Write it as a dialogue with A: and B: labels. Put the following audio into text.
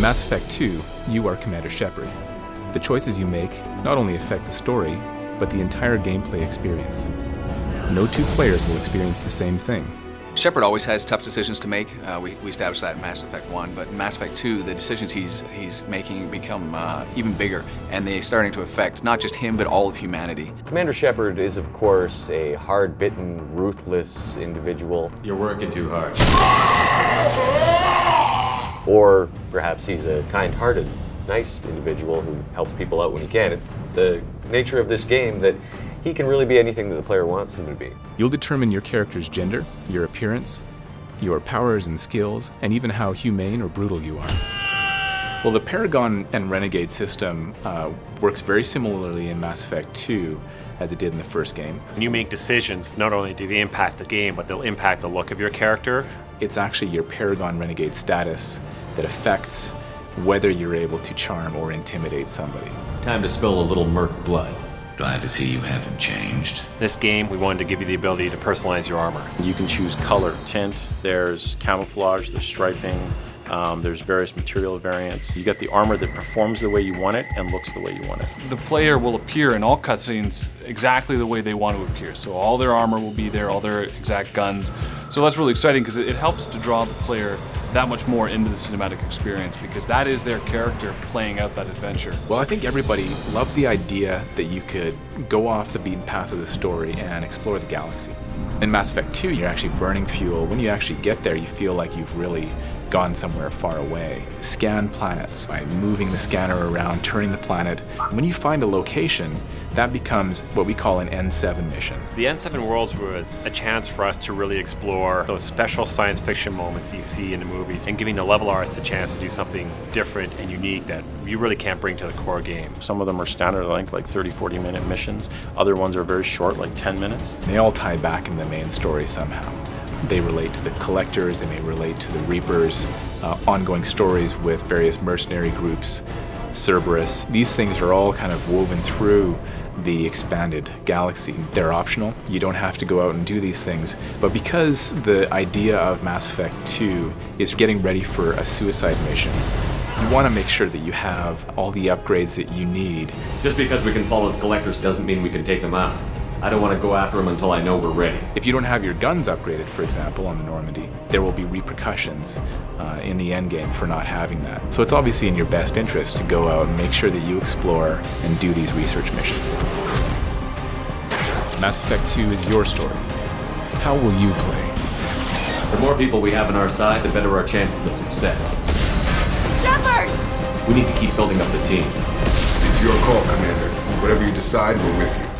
A: Mass Effect 2, you are Commander Shepard. The choices you make not only affect the story, but the entire gameplay experience. No two players will experience the same thing.
B: Shepard always has tough decisions to make. We established that in Mass Effect 1, but in Mass Effect 2, the decisions he's making become even bigger, and they're starting to affect not just him, but all of humanity.
C: Commander Shepard is, of course, a hard-bitten, ruthless individual.
D: You're working too hard.
C: Or perhaps he's a kind-hearted, nice individual who helps people out when he can. It's the nature of this game that he can really be anything that the player wants him to be.
A: You'll determine your character's gender, your appearance, your powers and skills, and even how humane or brutal you are. Well, the Paragon and Renegade system works very similarly in Mass Effect 2 as it did in the first game.
E: When you make decisions, not only do they impact the game, but they'll impact the look of your character.
A: It's actually your Paragon Renegade status that affects whether you're able to charm or intimidate somebody.
D: Time to spill a little merc blood.
F: Glad to see you haven't changed.
E: This game, we wanted to give you the ability to personalize your armor.
G: You can choose color, tint, there's camouflage, there's striping, there's various material variants. You get the armor that performs the way you want it and looks the way you want it.
H: The player will appear in all cutscenes exactly the way they want to appear. So all their armor will be there, all their exact guns. So that's really exciting because it helps to draw the player that much more into the cinematic experience because that is their character playing out that adventure.
A: Well, I think everybody loved the idea that you could go off the beaten path of the story and explore the galaxy. In Mass Effect 2, you're actually burning fuel. When you actually get there, you feel like you've really gone somewhere far away. Scan planets by moving the scanner around, turning the planet. When you find a location, that becomes what we call an N7 mission.
E: The N7 Worlds was a chance for us to really explore those special science fiction moments you see in the movies and giving the level artists a chance to do something different and unique that you really can't bring to the core game.
G: Some of them are standard length, like 30-40 minute missions. Other ones are very short, like 10 minutes.
A: They all tie back in the main story somehow. They relate to the Collectors, they may relate to the Reapers, ongoing stories with various mercenary groups, Cerberus. These things are all kind of woven through the expanded galaxy. They're optional. You don't have to go out and do these things. But because the idea of Mass Effect 2 is getting ready for a suicide mission, you want to make sure that you have all the upgrades that you need.
D: Just because we can follow the Collectors doesn't mean we can take them out. I don't want to go after them until I know we're ready.
A: If you don't have your guns upgraded, for example, on the Normandy, there will be repercussions in the endgame for not having that. So it's obviously in your best interest to go out and make sure that you explore and do these research missions. Mass Effect 2 is your story. How will you play?
D: The more people we have on our side, the better our chances of success.
I: Shepard!
D: We need to keep building up the team.
J: It's your call, Commander. Whatever you decide, we're with you.